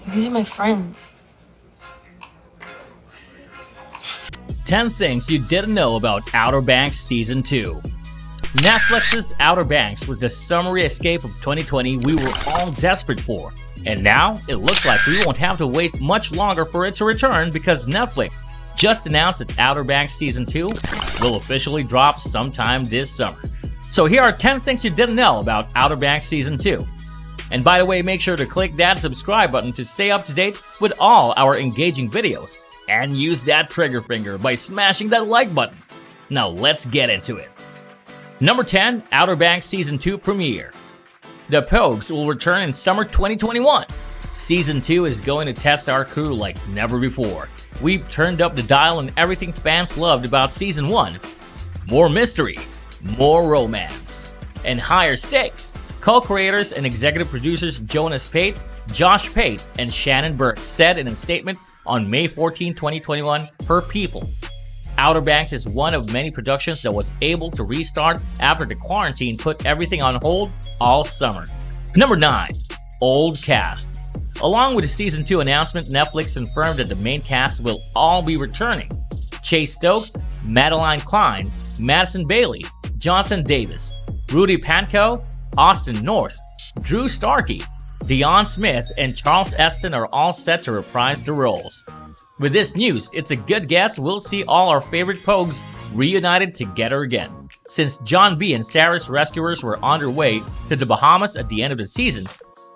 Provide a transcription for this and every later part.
These are my friends. 10 Things You Didn't Know About Outer Banks Season 2. Netflix's Outer Banks was the summery escape of 2020 we were all desperate for. And now, it looks like we won't have to wait much longer for it to return because Netflix just announced that Outer Banks Season 2 will officially drop sometime this summer. So here are 10 things you didn't know about Outer Banks Season 2. And by the way, make sure to click that subscribe button to stay up to date with all our engaging videos. And use that trigger finger by smashing that like button. Now let's get into it. Number 10, Outer Banks Season 2 premiere. The Pogues will return in summer 2021. Season 2 is going to test our crew like never before. We've turned up the dial on everything fans loved about Season 1. More mystery, more romance, and higher stakes. Co-creators and executive producers Jonas Pate, Josh Pate, and Shannon Burke said in a statement on May 14, 2021, per People. Outer Banks is one of many productions that was able to restart after the quarantine put everything on hold all summer. Number 9. Old Cast. Along with the Season 2 announcement, Netflix confirmed that the main cast will all be returning. Chase Stokes, Madeline Klein, Madison Bailey, Jonathan Davis, Rudy Pankow, Austin North, Drew Starkey, Dion Smith, and Charles Eston are all set to reprise the roles. With this news, it's a good guess we'll see all our favorite Pogues reunited together again. Since John B. and Sarah's rescuers were on their way to the Bahamas at the end of the season,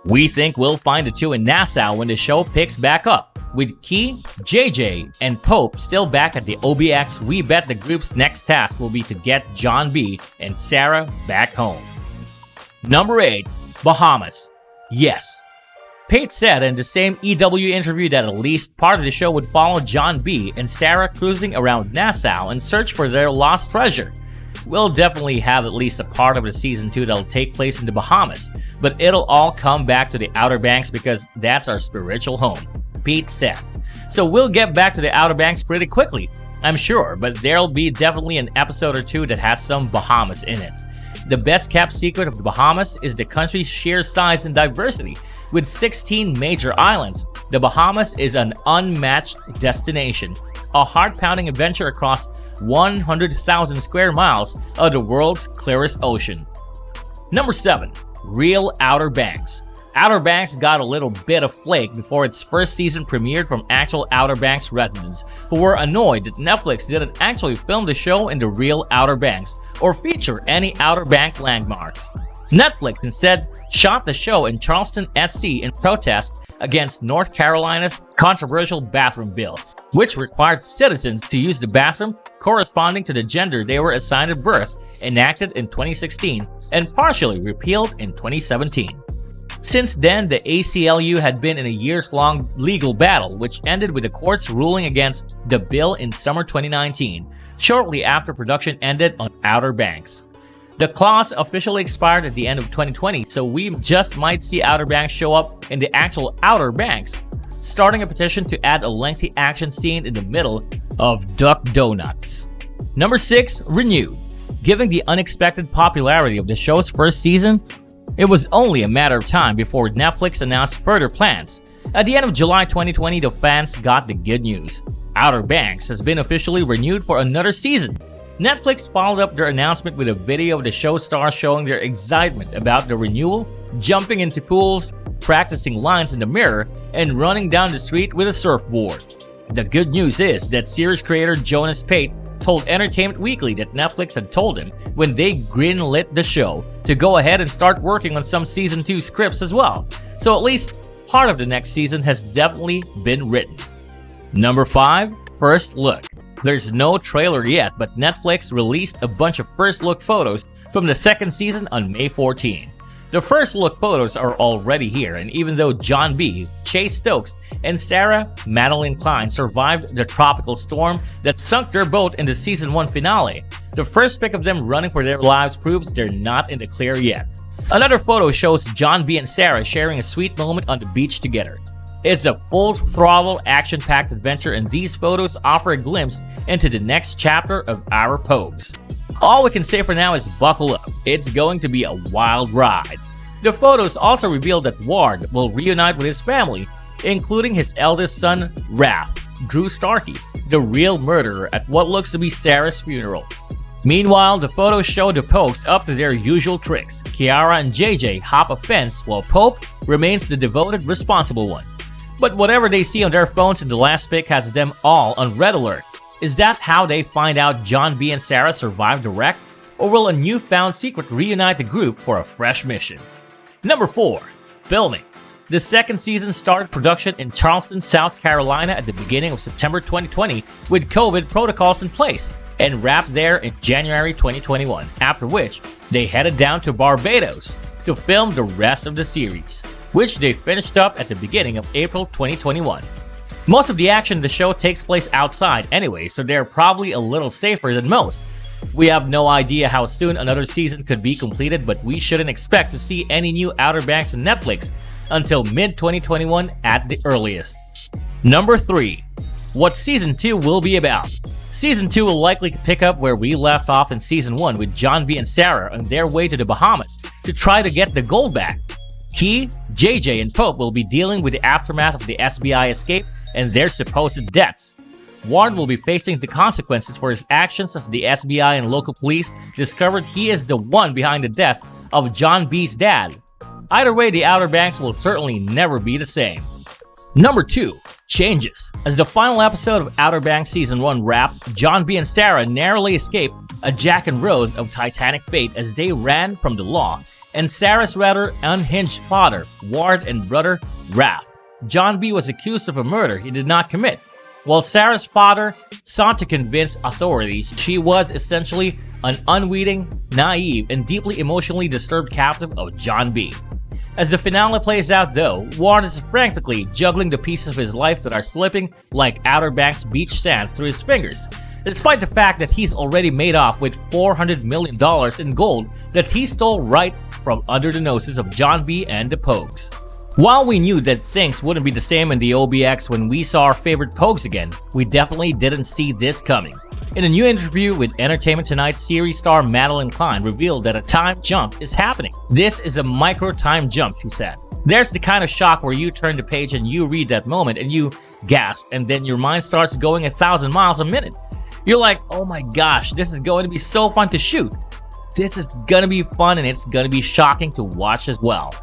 we think we'll find the two in Nassau when the show picks back up. With Key, JJ, and Pope still back at the OBX, we bet the group's next task will be to get John B. and Sarah back home. Number 8. Bahamas. Yes. Pate said in the same EW interview that at least part of the show would follow John B. and Sarah cruising around Nassau in search for their lost treasure. We'll definitely have at least a part of the Season 2 that'll take place in the Bahamas, but it'll all come back to the Outer Banks because that's our spiritual home, Pete said. So we'll get back to the Outer Banks pretty quickly, I'm sure, but there'll be definitely an episode or two that has some Bahamas in it. The best kept secret of the Bahamas is the country's sheer size and diversity. With 16 major islands, the Bahamas is an unmatched destination, a heart-pounding adventure across 100,000 square miles of the world's clearest ocean. Number 7. Real Outer Banks. Outer Banks got a little bit of flake before its first season premiered from actual Outer Banks residents, who were annoyed that Netflix didn't actually film the show in the real Outer Banks or feature any Outer Bank landmarks. Netflix instead shot the show in Charleston, SC in protest against North Carolina's controversial bathroom bill, which required citizens to use the bathroom corresponding to the gender they were assigned at birth, enacted in 2016 and partially repealed in 2017. Since then, the ACLU had been in a years-long legal battle, which ended with the courts ruling against the bill in summer 2019, shortly after production ended on Outer Banks. The clause officially expired at the end of 2020, so we just might see Outer Banks show up in the actual Outer Banks, starting a petition to add a lengthy action scene in the middle of Duck Donuts. Number 6. Renewed. Given the unexpected popularity of the show's first season, it was only a matter of time before Netflix announced further plans. At the end of July 2020, the fans got the good news. Outer Banks has been officially renewed for another season. Netflix followed up their announcement with a video of the show stars showing their excitement about the renewal, jumping into pools, practicing lines in the mirror, and running down the street with a surfboard. The good news is that series creator Jonas Pate told Entertainment Weekly that Netflix had told him when they greenlit the show to go ahead and start working on some Season 2 scripts as well. So at least part of the next season has definitely been written. Number 5. First Look. There's no trailer yet, but Netflix released a bunch of first look photos from the second season on May 14. The first look photos are already here, and even though John B., Chase Stokes, and Sarah Madeline Klein survived the tropical storm that sunk their boat in the Season 1 finale, the first pic of them running for their lives proves they're not in the clear yet. Another photo shows John B. and Sarah sharing a sweet moment on the beach together. It's a full-throttle, action-packed adventure, and these photos offer a glimpse into the next chapter of our Pogues. All we can say for now is buckle up. It's going to be a wild ride. The photos also revealed that Ward will reunite with his family, including his eldest son, Raph, Drew Starkey, the real murderer at what looks to be Sarah's funeral. Meanwhile, the photos show the Pokes up to their usual tricks. Kiara and JJ hop a fence while Pope remains the devoted, responsible one. But whatever they see on their phones in the last pic has them all on red alert. Is that how they find out John B and Sarah survived the wreck? Or will a newfound secret reunite the group for a fresh mission? Number 4. Filming. The second season started production in Charleston, South Carolina at the beginning of September 2020 with COVID protocols in place, and wrapped there in January 2021, after which they headed down to Barbados to film the rest of the series, which they finished up at the beginning of April 2021. Most of the action in the show takes place outside anyway, so they're probably a little safer than most. We have no idea how soon another season could be completed, but we shouldn't expect to see any new Outer Banks on Netflix until mid-2021 at the earliest. Number 3. What Season 2 will be about. Season 2 will likely pick up where we left off in Season 1 with John B and Sarah on their way to the Bahamas to try to get the gold back. Key, JJ, and Pope will be dealing with the aftermath of the SBI escape and their supposed deaths. Ward will be facing the consequences for his actions as the SBI and local police discovered he is the one behind the death of John B's dad. Either way, the Outer Banks will certainly never be the same. Number 2. Changes. As the final episode of Outer Banks Season 1 wrapped, John B and Sarah narrowly escaped a Jack and Rose of Titanic fate as they ran from the law, and Sarah's rather unhinged father, Ward, and brother, Raph. John B was accused of a murder he did not commit, while Sarah's father sought to convince authorities she was essentially an unwitting, naive, and deeply emotionally disturbed captive of John B. As the finale plays out though, Ward is frantically juggling the pieces of his life that are slipping like Outer Banks beach sand through his fingers, despite the fact that he's already made off with $400 million in gold that he stole right from under the noses of John B and the Pogues. While we knew that things wouldn't be the same in the OBX when we saw our favorite Pogues again, we definitely didn't see this coming. In a new interview with Entertainment Tonight, series star Madeline Klein revealed that a time jump is happening. This is a micro time jump, she said. There's the kind of shock where you turn the page and you read that moment and you gasp, and then your mind starts going 1,000 miles a minute. You're like, oh my gosh, this is going to be so fun to shoot. This is gonna be fun and it's gonna be shocking to watch as well.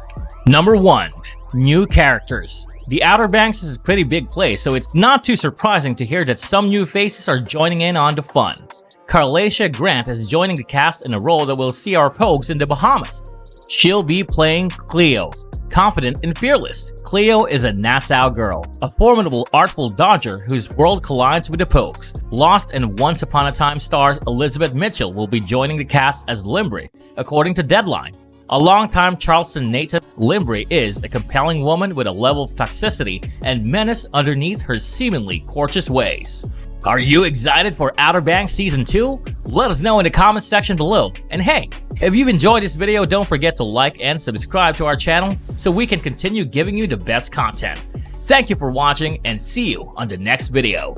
Number 1. New characters. The Outer Banks is a pretty big place, so it's not too surprising to hear that some new faces are joining in on the fun. Carlacia Grant is joining the cast in a role that will see our Pogues in the Bahamas. She'll be playing Cleo, confident and fearless. Cleo is a Nassau girl, a formidable, artful dodger whose world collides with the Pogues. Lost and Once Upon a Time stars Elizabeth Mitchell will be joining the cast as Limbre, according to Deadline. A longtime Charleston native, Limbre is a compelling woman with a level of toxicity and menace underneath her seemingly courteous ways. Are you excited for Outer Banks Season 2? Let us know in the comments section below. And hey, if you've enjoyed this video, don't forget to like and subscribe to our channel so we can continue giving you the best content. Thank you for watching and see you on the next video.